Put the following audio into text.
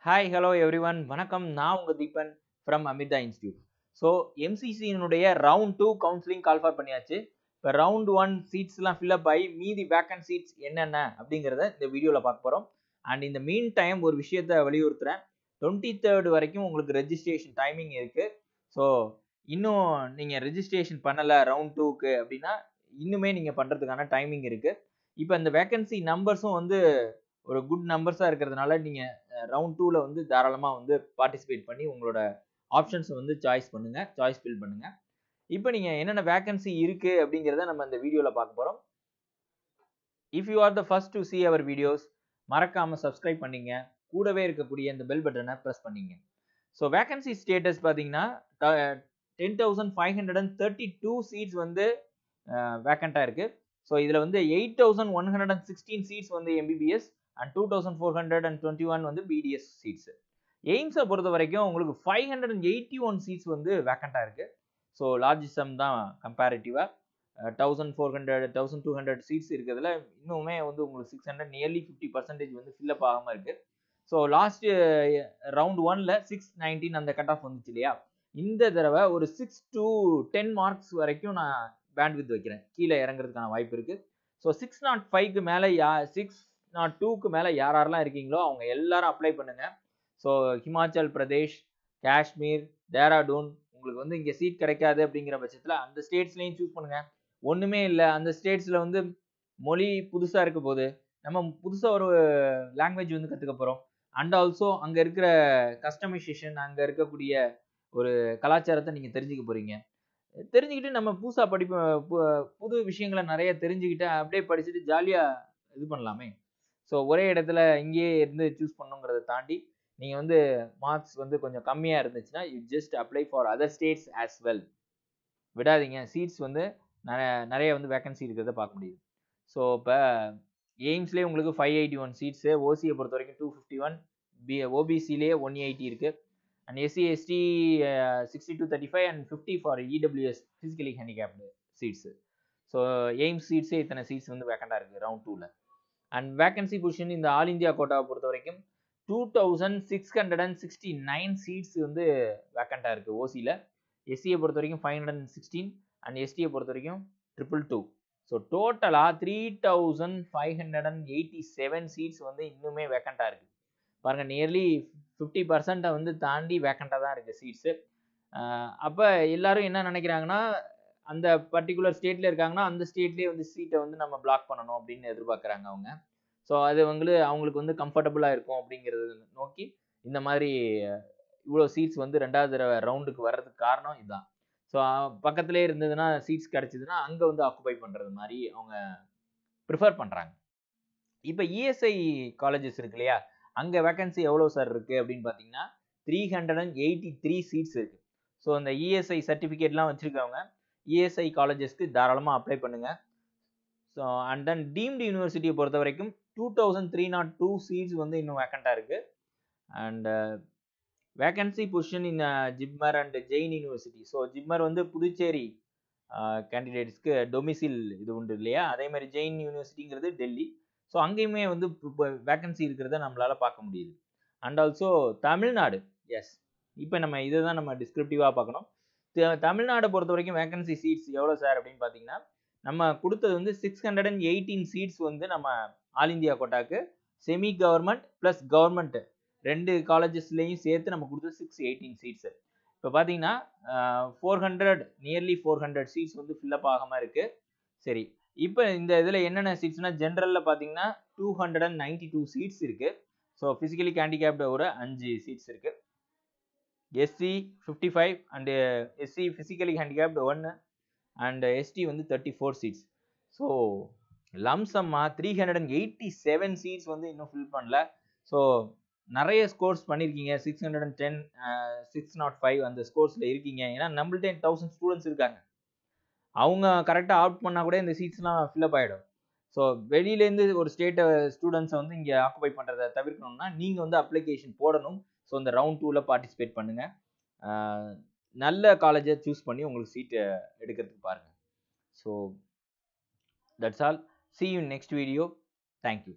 Hi hello everyone வணக்கம். நான் உங்க Deepan from Amrita institute. So எம்சிசியினுடைய ரவுண்ட் 2 கவுன்சிலிங் கால் ஃபார் பண்ணியாச்சு. இப்போ ரவுண்ட் 1 சீட்ஸ்லாம் ஃபில்அப் ஆகி மீதி வேக்கன்ட் சீட்ஸ் என்னென்ன அப்படிங்கிறத இந்த வீடியோவில் பார்க்க போகிறோம். அண்ட் இந்த மீன் டைம் ஒரு விஷயத்த வலியுறுத்துறேன். 23rd வரைக்கும் உங்களுக்கு ரெஜிஸ்ட்ரேஷன் டைமிங் இருக்கு. ஸோ இன்னும் நீங்கள் ரெஜிஸ்ட்ரேஷன் பண்ணலை ரவுண்ட் 2க்கு அப்படின்னா இன்னுமே நீங்கள் பண்ணுறதுக்கான டைமிங் இருக்கு. இப்போ இந்த வேக்கன்சி நம்பர்ஸும் வந்து ஒரு குட் நம்பர்ஸாக இருக்கிறதுனால நீங்கள் ரவுண்ட் 2ல வந்து தாராளமாக வந்து பார்ட்டிசிபேட் பண்ணி உங்களோட ஆப்ஷன்ஸை வந்து சாய்ஸ் ஃபில் பண்ணுங்க. இப்போ நீங்கள் என்னென்ன வேக்கன்சி இருக்கு அப்படிங்கிறத நம்ம இந்த வீடியோவில் பார்க்க போகிறோம். If you are the first to see our videos மறக்காமல் சப்ஸ்கிரைப் பண்ணிங்க, கூடவே இருக்கக்கூடிய இந்த பெல் பட்டனை ப்ரெஸ் பண்ணிங்க. ஸோ வேக்கன்சி ஸ்டேட்டஸ் பார்த்தீங்கன்னா 10,532 சீட்ஸ் வந்து வேக்கண்ட்டாக இருக்குது. ஸோ இதில் வந்து 8,116 சீட்ஸ் வந்து எம்பிபிஎஸ் அண்ட் 2,421 வந்து பிடிஎஸ் சீட்ஸ். எய்ம்ஸை பொறுத்த வரைக்கும் உங்களுக்கு 581 சீட்ஸ் வந்து வேக்கண்ட்டாக இருக்குது. ஸோ லார்ஜ் சம் தான் கம்பேரிட்டிவாக. 1,200 சீட்ஸ் இருக்கிறதுல இன்னுமே வந்து உங்களுக்கு 600 நியர்லி 50% வந்து ஃபில்அப் ஆகாமல் இருக்குது. ஸோ லாஸ்ட் ரவுண்ட் 1ல 619 அந்த கட் ஆஃப் வந்துச்சு இல்லையா, இந்த தடவை ஒரு 6 to 10 மார்க்ஸ் வரைக்கும் நான் பேண்ட் வைக்கிறேன், கீழே இறங்குறதுக்கான வாய்ப்பு இருக்குது. ஸோ 605க்கு மேலே 602க்கு மேலே யாரெல்லாம் இருக்கீங்களோ அவங்க எல்லாரும் அப்ளை பண்ணுங்க. ஸோ ஹிமாச்சல் பிரதேஷ், காஷ்மீர், டேராடூன், உங்களுக்கு வந்து இங்கே சீட் கிடைக்காது அப்படிங்கிற பட்சத்தில் அந்த ஸ்டேட்ஸ்லையும் சூஸ் பண்ணுங்க. ஒன்றுமே இல்லை, அந்த ஸ்டேட்ஸில் வந்து மொழி புதுசாக இருக்க போது நம்ம புதுசாக ஒரு லாங்குவேஜ் வந்து கற்றுக்க போகிறோம். அண்ட் ஆல்சோ அங்கே இருக்கிற கஸ்டமைசேஷன், அங்கே இருக்கக்கூடிய ஒரு கலாச்சாரத்தை நீங்கள் தெரிஞ்சுக்க போகிறீங்க. தெரிஞ்சுக்கிட்டு நம்ம புதுசாக புது விஷயங்களை நிறைய தெரிஞ்சுக்கிட்டு அப்படியே படிச்சுட்டு ஜாலியாக இது பண்ணலாமே. ஸோ ஒரே இடத்துல இங்கேயே இருந்து சூஸ் பண்ணுங்கிறத தாண்டி நீங்கள் வந்து மார்க்ஸ் வந்து கொஞ்சம் கம்மியாக இருந்துச்சுன்னா you just apply for other states as well. விடாதீங்க, சீட்ஸ் வந்து நிறைய வந்து வேக்கன்சி இருக்கிறத பார்க்க முடியுது. ஸோ இப்போ எய்ம்ஸ்லேயே உங்களுக்கு 581 சீட்ஸு, ஓசியை பொறுத்த வரைக்கும் 251, ஓபிசிலேயே 180 இருக்குது. And SC ST 6235 and 50 for EWS physically handicapped seats. So AIIMS சீட்ஸே இத்தனை சீட்ஸ் வந்து வேக்கண்டாக இருக்குது ரவுண்ட் 2ல. அண்ட் வேக்கன்சி பொசிஷன் இந்த ஆல் இந்தியா கோட்டாவை பொறுத்த வரைக்கும் 2,669 சீட்ஸ் வந்து வேக்கண்டாக இருக்குது ஓசியில். எஸ்சியை பொறுத்த வரைக்கும் 516 அண்ட் எஸ்டியை பொறுத்த வரைக்கும் 222. ஸோ டோட்டலாக 3,587 சீட்ஸ் வந்து இன்னுமே வேக்கண்டாக இருக்குது. பாருங்கள், நியர்லி 50% வந்து தாண்டி வேக்கண்டாக தான் இருக்குது சீட்ஸு. அப்போ எல்லாரும் என்ன நினைக்கிறாங்கன்னா, அந்த பர்டிகுலர் ஸ்டேட்டில் இருக்காங்கன்னா அந்த ஸ்டேட்லேயே வந்து சீட்டை வந்து நம்ம பிளாக் பண்ணணும் அப்படின்னு எதிர்பார்க்குறாங்க அவங்க. ஸோ அது அவங்களுக்கு வந்து கம்ஃபர்டபுளாக இருக்கும் அப்படிங்கிறது நோக்கி இந்த மாதிரி இவ்வளோ சீட்ஸ் வந்து 2வது ரவுண்டுக்கு வர்றதுக்கு காரணம் இதுதான். ஸோ பக்கத்துலேயே இருந்ததுன்னா சீட்ஸ் கிடச்சிதுன்னா அங்கே வந்து ஆக்குபை பண்ணுறது மாதிரி அவங்க ப்ரிஃபர் பண்ணுறாங்க. இப்போ இஎஸ்ஐ காலேஜஸ் இருக்கு இல்லையா, அங்கே வேக்கன்சி எவ்வளோ சார் இருக்குது அப்படின்னு பார்த்தீங்கன்னா 383 சீட்ஸ் இருக்குது. ஸோ அந்த இஎஸ்ஐ சர்டிஃபிகேட்லாம் வச்சுருக்கவங்க இஎஸ்ஐ காலேஜஸ்க்கு தாராளமாக அப்ளை பண்ணுங்கள். ஸோ அண்ட் தென் டீம்டு யூனிவர்சிட்டியை பொறுத்த வரைக்கும் 2,302 சீட்ஸ் வந்து இன்னும் வேக்கண்டாக இருக்குது. And vacancy position in JIPMER and Jain university. So JIPMER வந்து புதுச்சேரி கேண்டிடேட்ஸ்க்கு டொமிசில் இது உண்டு இல்லையா, அதே மாதிரி ஜெயின் யூனிவர்சிட்டிங்கிறது டெல்லி. ஸோ அங்கேயுமே வந்து வேக்கன்சி இருக்கிறத நம்மளால் பார்க்க முடியுது. அண்ட் ஆல்சோ தமிழ்நாடு, எஸ், இப்போ நம்ம இதை தான் நம்ம டிஸ்கிரிப்டிவாக பார்க்கணும். தமிழ்நாடை பொறுத்த வரைக்கும் வேக்கன்சி சீட்ஸ் எவ்வளோ சார் அப்படின்னு பார்த்தீங்கன்னா, நம்ம கொடுத்தது வந்து 618 சீட்ஸ் வந்து நம்ம ஆல் இந்தியா கோட்டாக்கு செமி கவர்மெண்ட் ப்ளஸ் கவர்மெண்ட் 2 காலேஜஸ்லேயும் சேர்த்து நம்ம கொடுத்தது 618 சீட்ஸு. இப்போ பார்த்தீங்கன்னா 400 சீட்ஸ் வந்து ஃபில்அப் ஆகாமல் இருக்குது. சரி, இப்போ இந்த இதில் என்னென்ன சீட்ஸ்னால் ஜென்ரலில் பார்த்தீங்கன்னா 292 சீட்ஸ் இருக்குது. ஸோ ஃபிசிக்கலி ஹேண்டிகேப்டு ஒரு 5 சீட்ஸ் இருக்குது. SC 55 and SC physically handicapped 1 and ST வந்து 34 சீட்ஸ். ஸோ லம்சம்மா 387 சீட்ஸ் வந்து இன்னும் ஃபில் பண்ணல. ஸோ நிறைய ஸ்கோர்ஸ் பண்ணியிருக்கீங்க, 610 605 அந்த ஸ்கோர்ஸில் இருக்கீங்க. ஏன்னா நம்மள்ட்ட 1000 ஸ்டூடெண்ட்ஸ் இருக்காங்க, அவங்க கரெக்டாக ஆப்ட் பண்ணால் கூட இந்த சீட்ஸ்லாம் ஃபில்அப் ஆகிடும். ஸோ வெளியிலேருந்து ஒரு ஸ்டூடெண்ட்ஸை வந்து இங்கே ஆக்குபை பண்ணுறதை தவிர்க்கணும்னா நீங்கள் வந்து அப்ளிகேஷன் போடணும். ஸோ இந்த ரவுண்ட் 2ல பார்ட்டிசிபேட் பண்ணுங்கள். நல்ல காலேஜை சூஸ் பண்ணி உங்களுக்கு சீட்டை எடுக்கிறதுக்கு பாருங்கள். So that's all. See you in next video. Thank you.